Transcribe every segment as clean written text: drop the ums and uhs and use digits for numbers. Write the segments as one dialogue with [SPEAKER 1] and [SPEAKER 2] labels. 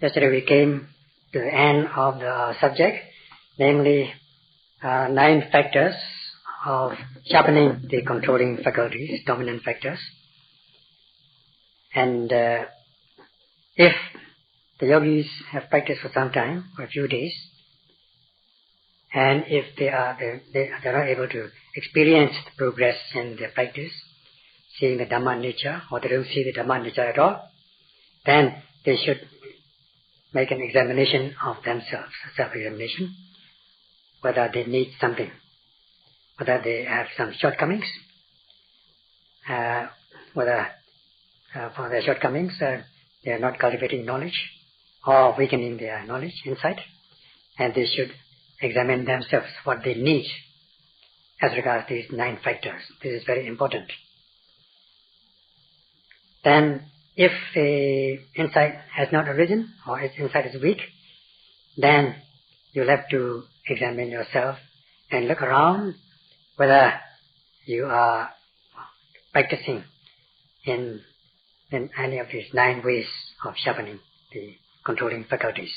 [SPEAKER 1] Yesterday we came to the end of the subject, namely 9 factors of sharpening the controlling faculties, dominant factors. And if the yogis have practiced for some time, for a few days, and if they're not able to experience the progress in their practice, seeing the Dhamma nature, or they don't see the Dhamma nature at all, then they should make an examination of themselves, a self-examination, whether they need something, whether they have some shortcomings, whether for their shortcomings they are not cultivating knowledge or weakening their knowledge, insight, and they should examine themselves what they need as regards these 9 factors. This is very important. Then, if the insight has not arisen, or its insight is weak, then you'll have to examine yourself and look around whether you are practicing in any of these 9 ways of sharpening the controlling faculties.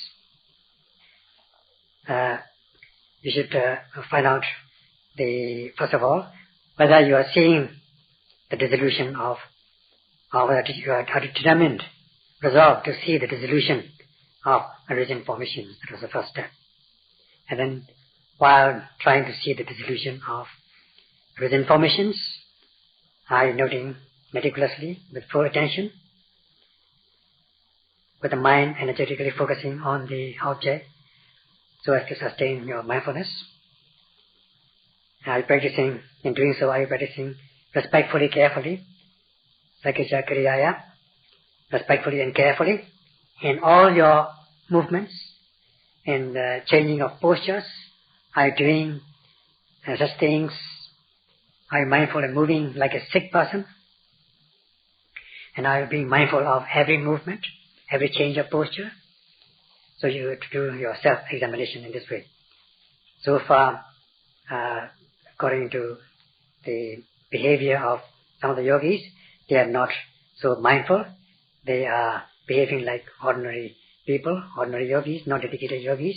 [SPEAKER 1] You should find out, first of all, whether you are seeing the dissolution of, or whether you are determined, resolved to see the dissolution of arisen formations. That was the first step. And then, while trying to see the dissolution of arisen formations, are you noting meticulously, with full attention, with the mind energetically focusing on the object, so as to sustain your mindfulness? Are you practicing, in doing so, are you practicing respectfully, carefully, Sakya Kriyaya, respectfully and carefully, in all your movements, in the changing of postures? Are you doing such things? Are you mindful and moving like a sick person? And are you being mindful of every movement, every change of posture? So you have to do your self-examination in this way. So far, according to the behavior of some of the yogis, they are not so mindful. They are behaving like ordinary people, ordinary yogis, not dedicated yogis.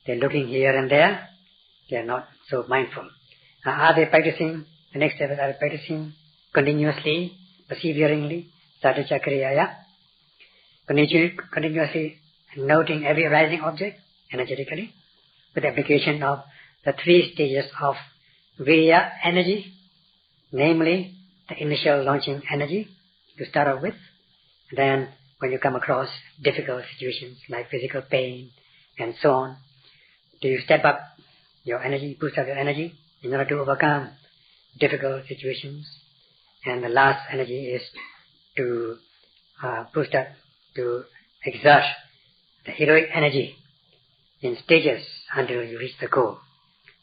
[SPEAKER 1] They are looking here and there. They are not so mindful. Now, are they practicing? The next step is, are they practicing continuously, perseveringly, Satya Kriyaya, continuously noting every arising object energetically, with application of the 3 stages of Virya energy, namely the initial launching energy to start off with. Then when you come across difficult situations like physical pain and so on, do you step up your energy, boost up your energy in order to overcome difficult situations? And the last energy is to boost up, to exert the heroic energy in stages until you reach the goal.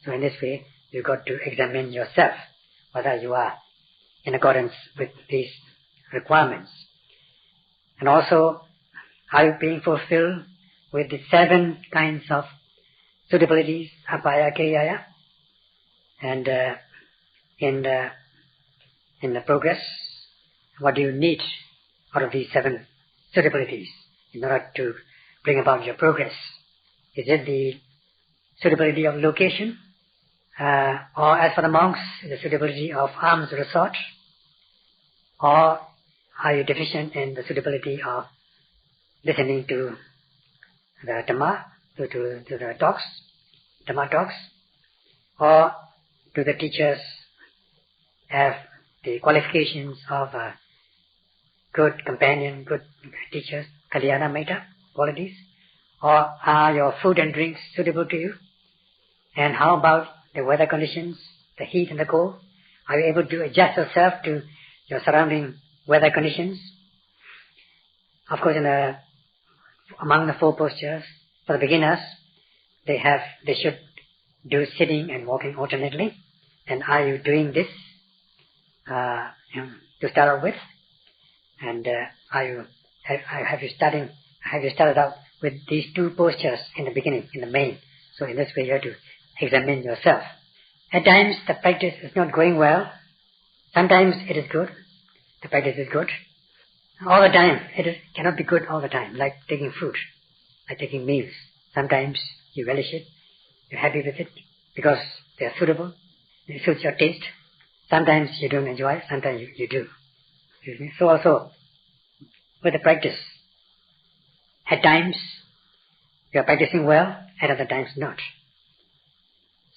[SPEAKER 1] So in this way, you've got to examine yourself whether you are in accordance with these requirements. And also, are you being fulfilled with the 7 kinds of suitabilities, Apaya Kriyaya? And in the progress, what do you need out of these 7 suitabilities in order to bring about your progress? Is it the suitability of location? Or as for the monks, the suitability of alms resort? Or are you deficient in the suitability of listening to the Dhamma, to the talks, Dhamma talks? Or do the teachers have the qualifications of a good companion, good teachers, Kalyana Metta qualities? Or are your food and drinks suitable to you? And how about the weather conditions, the heat and the cold? Are you able to adjust yourself to your surrounding weather conditions? Of course, among the 4 postures, for the beginners, they should do sitting and walking alternately. And are you doing this to start off with? And have you started out with these 2 postures in the beginning, in the main? So in this way, you have to examine yourself. At times, the practice is not going well. Sometimes it is good. The practice is good. all the time. It cannot be good all the time, like taking food, like taking meals. Sometimes you relish it, you're happy with it, because they are suitable, it suits your taste. Sometimes you don't enjoy it, sometimes you do. So also, with the practice, at times you are practicing well, at other times not.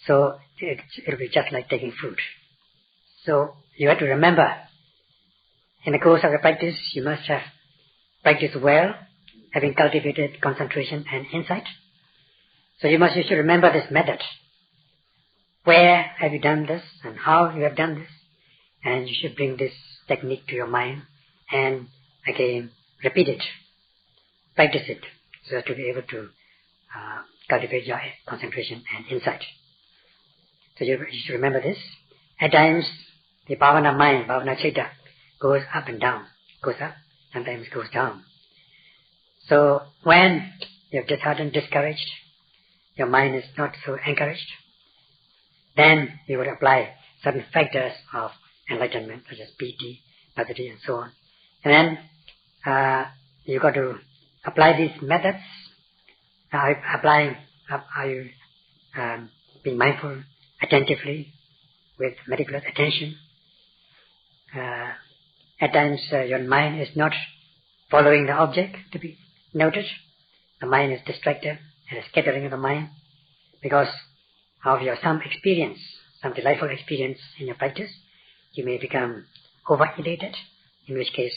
[SPEAKER 1] So it'll be just like taking food. So you have to remember, in the course of your practice, you must have practiced well, having cultivated concentration and insight. So you should remember this method. Where have you done this and how you have done this? And you should bring this technique to your mind and again repeat it. Practice it so as to be able to cultivate your concentration and insight. So you should remember this. At times, the bhavana mind, bhavana citta, goes up and down. Goes up, sometimes goes down. So when you're disheartened, discouraged, your mind is not so encouraged, then you would apply certain factors of enlightenment, such as piti, passaddhi, and so on. And then you got to apply these methods. Are you being mindful attentively with meticulous attention? At times your mind is not following the object to be noted. The mind is distracted and scattering of the mind because of your some experience, some delightful experience in your practice. You may become overelated, in which case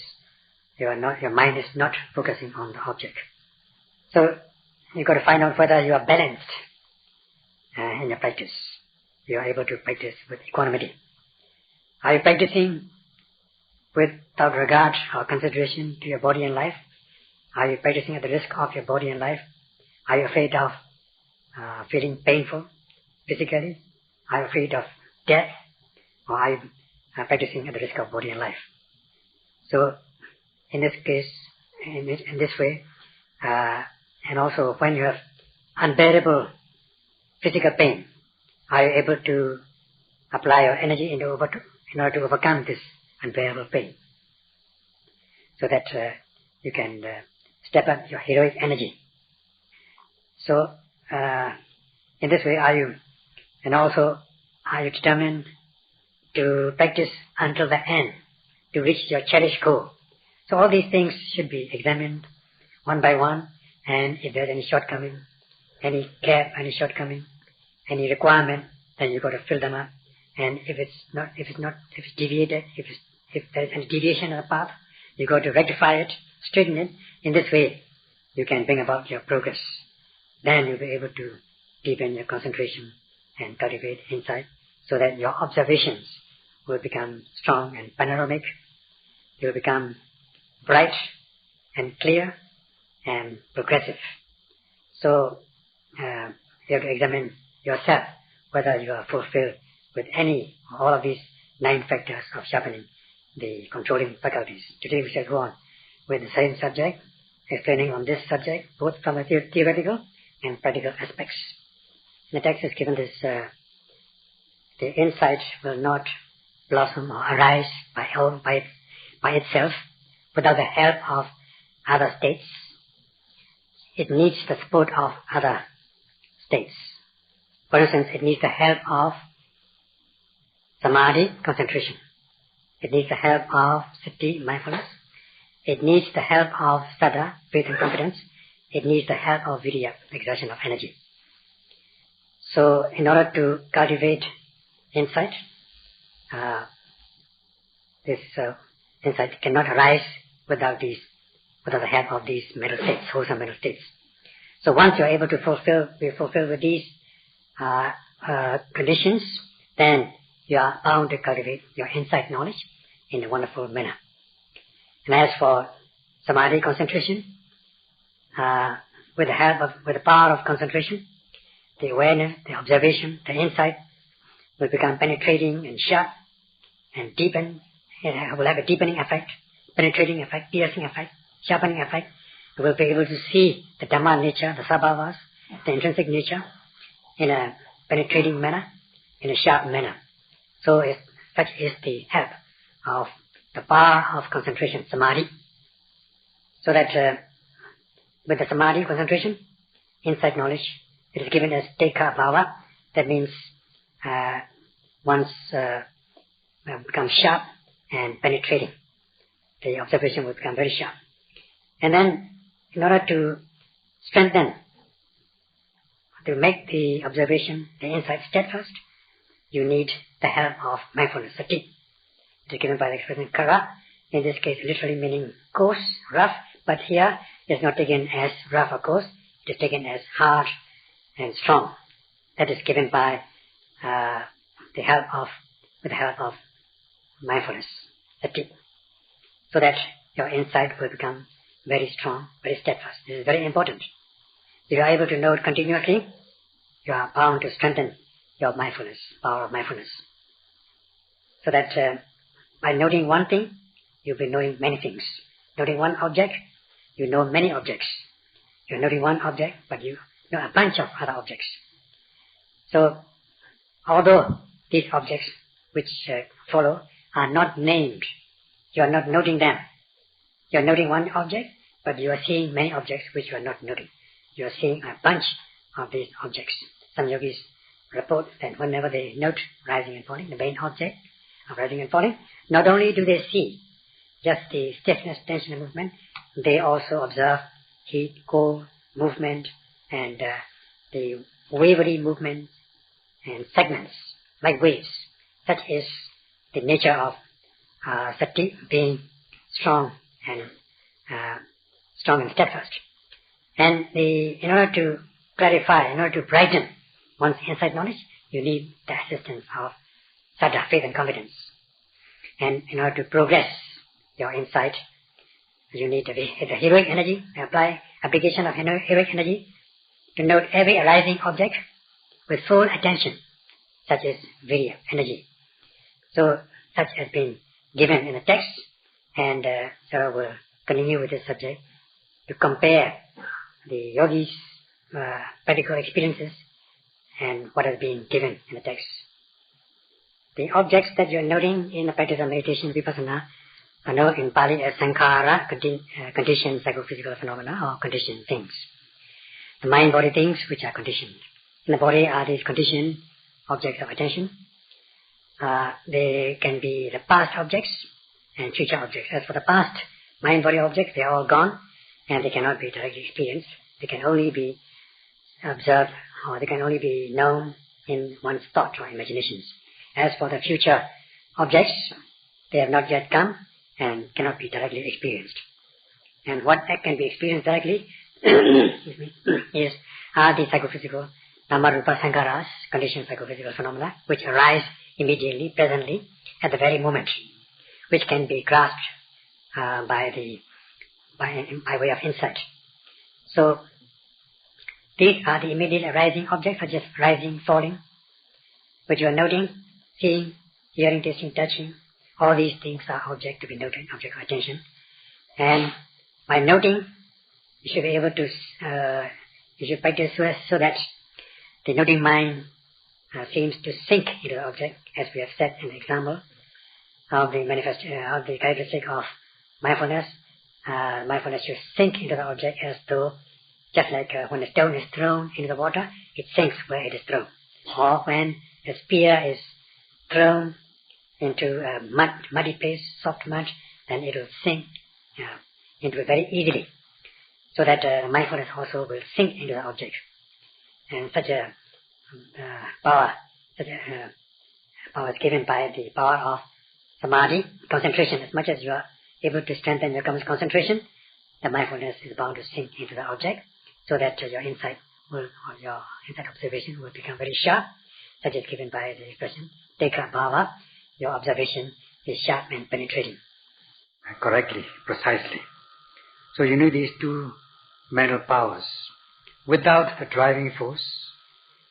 [SPEAKER 1] your mind is not focusing on the object. So you've got to find out whether you are balanced in your practice. You are able to practice with equanimity. Are you practicing without regard or consideration to your body and life? Are you practicing at the risk of your body and life? Are you afraid of feeling painful physically? Are you afraid of death? Or are you practicing at the risk of body and life? So, in this case, in this way, and also when you have unbearable physical pain, are you able to apply your energy in order to overcome this unbearable pain, so that you can step up your heroic energy? So, in this way, are you determined to practice until the end, to reach your cherished goal? So all these things should be examined one by one, and if there's any shortcoming, any gap, any shortcoming, any requirement, then you've got to fill them up. And if it's deviated, if there's any deviation of the path, you've got to rectify it, straighten it. In this way, you can bring about your progress. Then you'll be able to deepen your concentration and cultivate insight, so that your observations will become strong and panoramic. You'll become bright and clear and progressive. So you have to examine yourself whether you are fulfilled with any or all of these 9 factors of sharpening the controlling faculties. Today we shall go on with the same subject, explaining on this subject both from the theoretical and practical aspects. In the text is given this, the insight will not blossom or arise by itself without the help of other states. It needs the support of other states. For instance, it needs the help of samadhi, concentration. It needs the help of sati, mindfulness. It needs the help of saddha, faith and confidence. It needs the help of virya, exertion of energy. So, in order to cultivate insight, this insight cannot arise without the help of these mental states, wholesome mental states. So once you are able to be fulfilled with these conditions, then you are bound to cultivate your insight knowledge in a wonderful manner. And as for samadhi, concentration, with the power of concentration, the awareness, the observation, the insight will become penetrating and sharp and deepen. It will have a deepening effect, penetrating effect, piercing effect, sharpening effect. You will be able to see the Dhamma nature, the sabhavas, the intrinsic nature, in a penetrating manner, in a sharp manner. So such is the help of the power of concentration, samadhi, So that with the samadhi concentration, insight knowledge, it is given as teka bhava. That means once becomes sharp and penetrating. The observation will become very sharp. And then, in order to strengthen, to make the observation, the insight steadfast, you need the help of mindfulness, sati. It is given by the expression kara, in this case literally meaning coarse, rough, but here it is not taken as rough or coarse, it is taken as hard and strong. That is given by with the help of mindfulness, sati, so that your insight will become very strong, very steadfast. This is very important. If you are able to know it continuously, you are bound to strengthen your mindfulness, power of mindfulness. So that by noting one thing, you'll be knowing many things. Noting one object, you know many objects. You're noting one object, but you know a bunch of other objects. So, although these objects which follow are not named, you are not noting them. You are noting one object, but you are seeing many objects which you are not noting. You are seeing a bunch of these objects. Some yogis report that whenever they note rising and falling, the main object of rising and falling, not only do they see just the stiffness, tension and movement, they also observe heat, cold, movement, and the wavery movement and segments, like waves. Such is the nature of sati, being strong and steadfast. And in order to clarify, in order to brighten one's insight knowledge, you need the assistance of saddha, faith and confidence. And in order to progress your insight, you need the heroic energy, application of heroic energy to note every arising object with full attention, such as virya, energy. So, such has been given in the text, and so we'll continue with this subject to compare the yogis' practical experiences and what has been given in the text. The objects that you're noting in the practice of meditation, Vipassana, are known in Pali as sankhara, conditioned psychophysical phenomena or conditioned things. The mind-body things which are conditioned. In the body are these conditioned objects of attention. They can be the past objects and future objects. As for the past mind-body objects, they are all gone and they cannot be directly experienced. They can only be observed or they can only be known in one's thought or imaginations. As for the future objects, they have not yet come and cannot be directly experienced. And what can be experienced directly are the psychophysical Dhamma Rupa Sankharas, conditioned psychophysical phenomena, which arise immediately, presently, at the very moment, which can be grasped by way of insight. So, these are the immediate arising objects, such as rising, falling, which you are noting, seeing, hearing, tasting, touching. All these things are object to be noted, object of attention. And by noting, you should be able to, you should practice so that the noting mind seems to sink into the object, as we have said in the example of the characteristic of mindfulness. Mindfulness should sink into the object as though, just like when a stone is thrown into the water, it sinks where it is thrown. Or when a spear is thrown into a muddy place, soft mud, then it will sink into it very easily. So that mindfulness also will sink into the object. And such a power is given by the power of samadhi, concentration. As much as you are able to strengthen your concentration, the mindfulness is bound to sink into the object, so that your insight observation will become very sharp, such as given by the expression teka bhava. Your observation is sharp and penetrating.
[SPEAKER 2] Correctly, precisely. So you need these two mental powers. Without the driving force,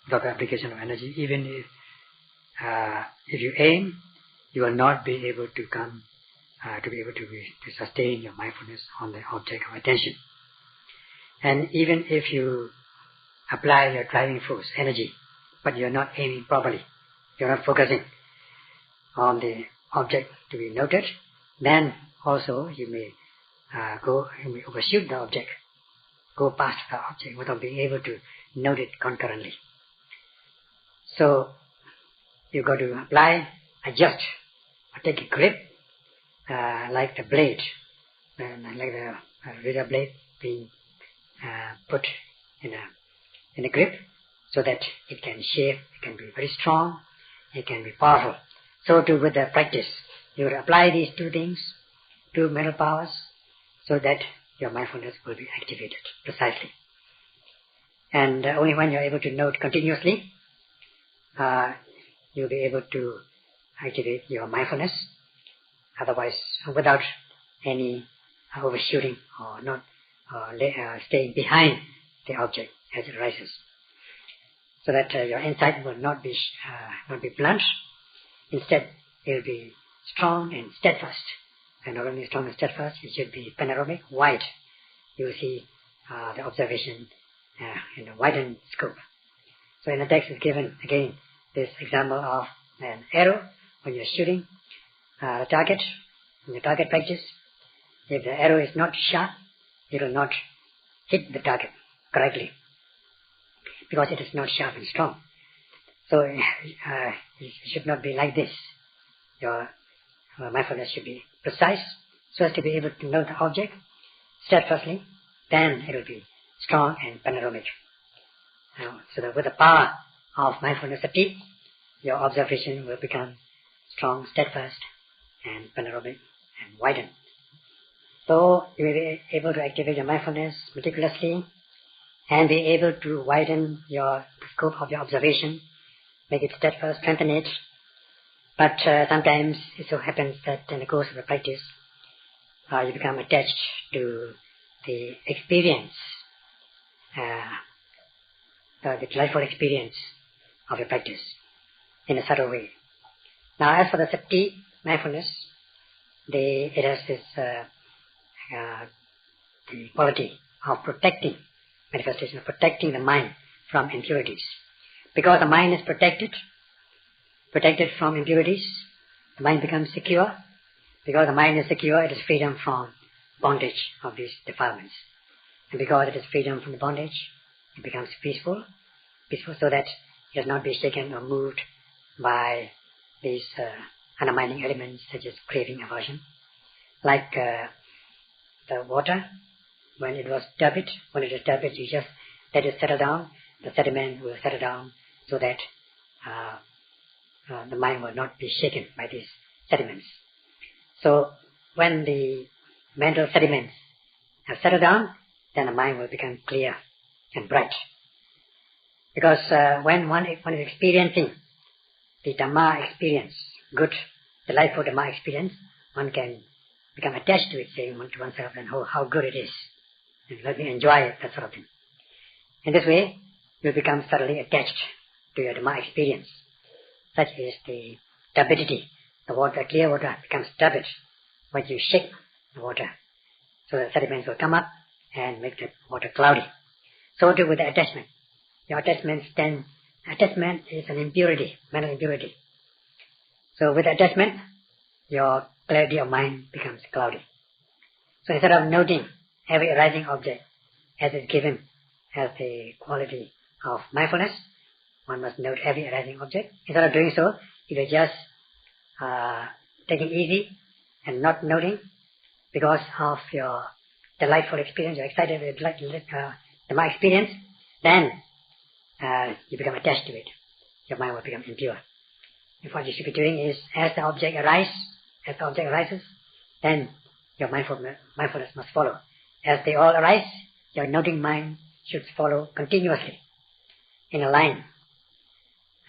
[SPEAKER 2] without the application of energy, even if you aim, you will not be able to come to sustain your mindfulness on the object of attention. And even if you apply your driving force, energy, but you are not aiming properly, you are not focusing on the object to be noted, then also you may
[SPEAKER 1] overshoot the object, go past the object without being able to note it concurrently. So you've got to apply, adjust, or take a grip like the blade, like the razor blade being put in a grip, so that it can shape, it can be very strong, it can be powerful. So too with the practice, you will apply these two things, two mental powers, so that your mindfulness will be activated precisely. And only when you're able to note continuously, you'll be able to activate your mindfulness. Otherwise, without any overshooting or not staying behind the object as it arises, so that your insight will not be blunt. Instead, it will be strong and steadfast. And not only strong and steadfast, it should be panoramic, wide. You will see the observation in a widened scope. So in the text is given again this example of an arrow when you're shooting the target. In the target practice, if the arrow is not sharp, it will not hit the target correctly, because it is not sharp and strong. So it should not be like this. Your mindfulness should be precise, so as to be able to know the object steadfastly. Then it will be strong and panoramic. So that with the power of mindfulness sati, your observation will become strong, steadfast, and panoramic and widened. So you will be able to activate your mindfulness meticulously and be able to widen the scope of your observation, make it steadfast, strengthen it. But sometimes it so happens that in the course of the practice, you become attached to the experience, the delightful experience of your practice in a subtle way. Now, as for the sati, mindfulness, it has this the quality of protecting manifestation, of protecting the mind from impurities. Because the mind is protected from impurities, the mind becomes secure. Because the mind is secure, it is freedom from bondage of these defilements. And because it is freedom from the bondage, it becomes peaceful so that it does not be shaken or moved by these undermining elements such as craving, aversion. Like the water, when it is turbid, you just let it settle down. The sediment will settle down so that the mind will not be shaken by these sediments. So when the mental sediments have settled down, then the mind will become clear and bright. Because when one is experiencing the Dhamma experience, good, delightful Dhamma experience, one can become attached to it, saying to oneself, and oh, how good it is, and let me enjoy it, that sort of thing. In this way, you become thoroughly attached to your Dhamma experience. Such is the turbidity. The water, clear water, becomes turbid when you shake the water. So the sediments will come up and make the water cloudy. So too with the attachment. Your attachment is an impurity, mental impurity. So with attachment, your clarity of mind becomes cloudy. So instead of noting every arising object as is given as the quality of mindfulness, one must note every arising object. Instead of doing so, you will just take it easy and not noting because of your delightful experience, you're excited with my experience, then you become attached to it. Your mind will become impure. If what you should be doing is, as the object arises, then your mindfulness must follow. As they all arise, your noting mind should follow continuously in a line.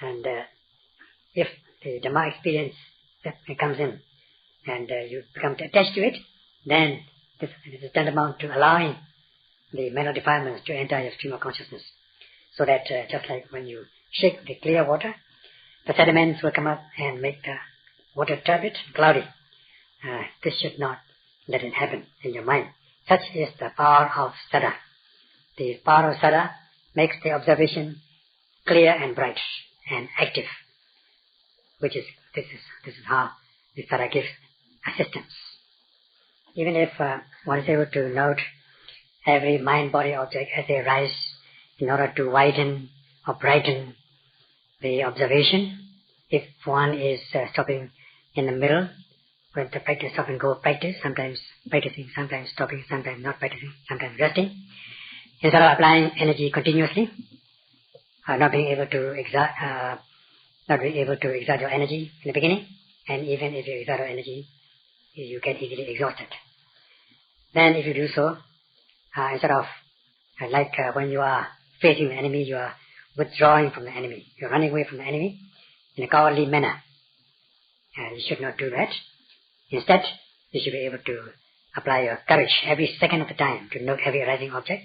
[SPEAKER 1] And if the Dhamma experience that comes in and you become attached to it, then this is tantamount to allowing the mental defilements to enter your stream of consciousness. So that just like when you shake the clear water, the sediments will come up and make the water turbid, cloudy. This should not let it happen in your mind. Such is the power of sada. The power of sada makes the observation clear and bright and active. This is how the sada gives assistance. even if one is able to note every mind-body object as they rise in order to widen or brighten the observation, if one is stopping in the middle, with the practice stop and go practice, sometimes practicing, sometimes stopping, sometimes not practicing, sometimes resting, instead of applying energy continuously, not being able to exert your energy in the beginning, and even if you exert your energy, you get easily exhausted. Then if you do so, instead of when you are facing the enemy, you are withdrawing from the enemy. You are running away from the enemy in a cowardly manner. You should not do that. Instead, you should be able to apply your courage every second of the time to note every arising object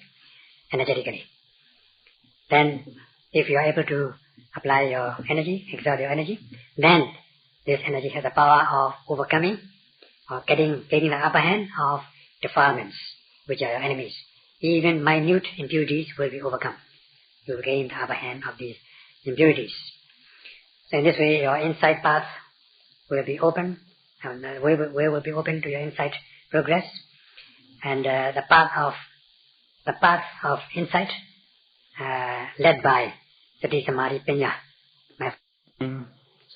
[SPEAKER 1] energetically. Then, if you are able to apply your energy, exert your energy, then this energy has the power of overcoming or getting the upper hand of defilements, which are your enemies. Even minute impurities will be overcome. You will gain the upper hand of these impurities. So in this way, your insight path will be open, and the way will be open to your insight progress, and the path of insight led by Sati Samadhi Panya,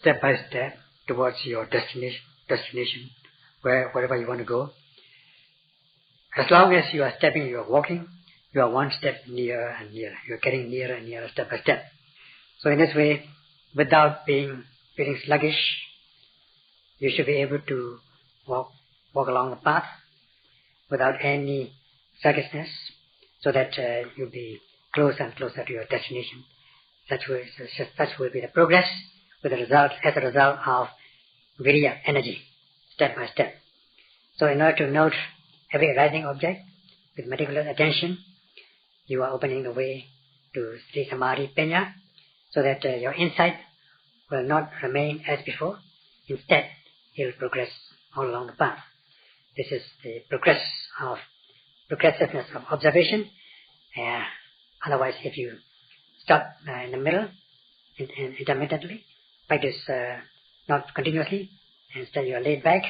[SPEAKER 2] step by step towards your destination, wherever you want to go. As long as you are stepping, you are walking, you are one step nearer and nearer. You are getting nearer and nearer step by step. So in this way, without feeling sluggish, you should be able to walk along the path without any sluggishness, so that you'll be closer and closer to your destination. Such will be the progress as a result of virya, energy, step by step. So in order to note every arising object with meticulous attention, you are opening the way to Sri Samadhi Panya, so that your insight will not remain as before. Instead, it will progress all along the path. This is the progressiveness of observation. Otherwise, if you stop in the middle, intermittently, practice not continuously, instead you are laid back,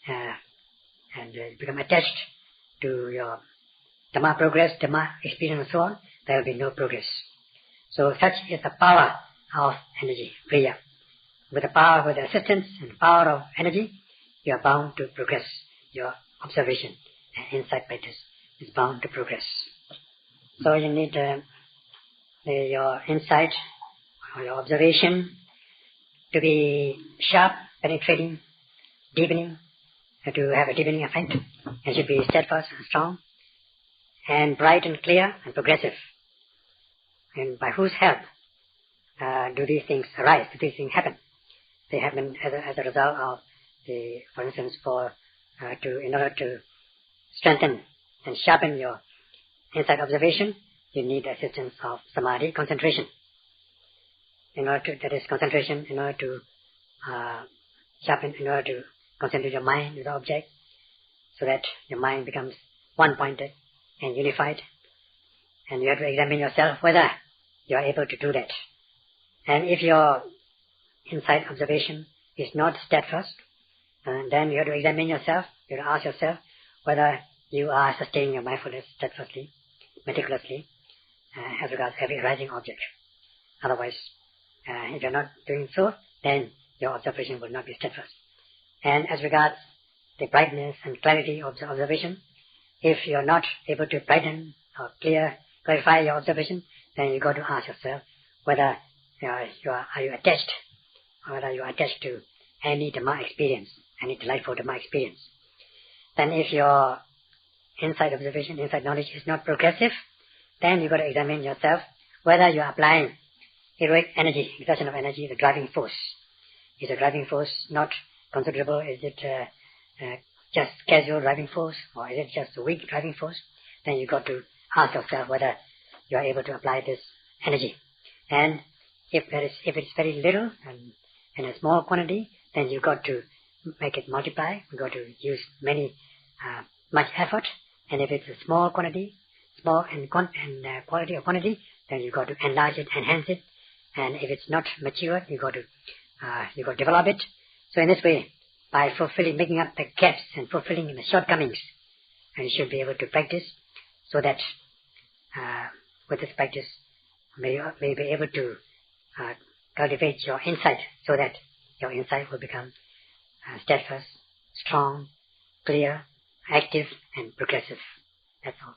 [SPEAKER 2] and you become attached to your Dhamma progress, Dhamma experience and so on, there will be no progress. So such is the power of energy, Kriya. With the assistance and power of energy, you are bound to progress. Your observation and insight practice is bound to progress. So you need your insight or your observation to be sharp, penetrating, deepening, to have a deepening effect. It should be steadfast and strong, and bright and clear and progressive. And by whose help do these things arise? Do these things happen? They happen as a result of for instance, in order to strengthen and sharpen your insight observation, you need the assistance of samadhi, concentration. Concentration in order to sharpen, in order to concentrate your mind with the object, so that your mind becomes one-pointed and unified. And you have to examine yourself whether you are able to do that. And if your insight observation is not steadfast, then you have to examine yourself. You have to ask yourself whether you are sustaining your mindfulness steadfastly, meticulously, as regards every arising object. Otherwise, if you are not doing so, then your observation will not be steadfast. And as regards the brightness and clarity of the observation, if you are not able to brighten or clarify your observation, then you got to ask yourself whether are you attached, or whether you are attached to any Dhamma experience, any delightful Dhamma experience. Then if your insight observation, insight knowledge is not progressive, then you got to examine yourself whether you are applying heroic energy, exertion of energy, the driving force. Is the driving force not considerable? Is it just casual driving force, or is it just a weak driving force? Then you got to ask yourself whether you are able to apply this energy. And if it's very little and in a small quantity, then you got to make it multiply. You got to use much effort. And if it's a small quantity, small in quality or quantity, then you got to enlarge it, enhance it. And if it's not mature, you got to develop it. So in this way,
[SPEAKER 1] by fulfilling, making up the gaps and fulfilling the shortcomings. And you should be able to practice so that with this practice, may be able to cultivate your insight so that your insight will become steadfast, strong, clear, active, and progressive. That's all.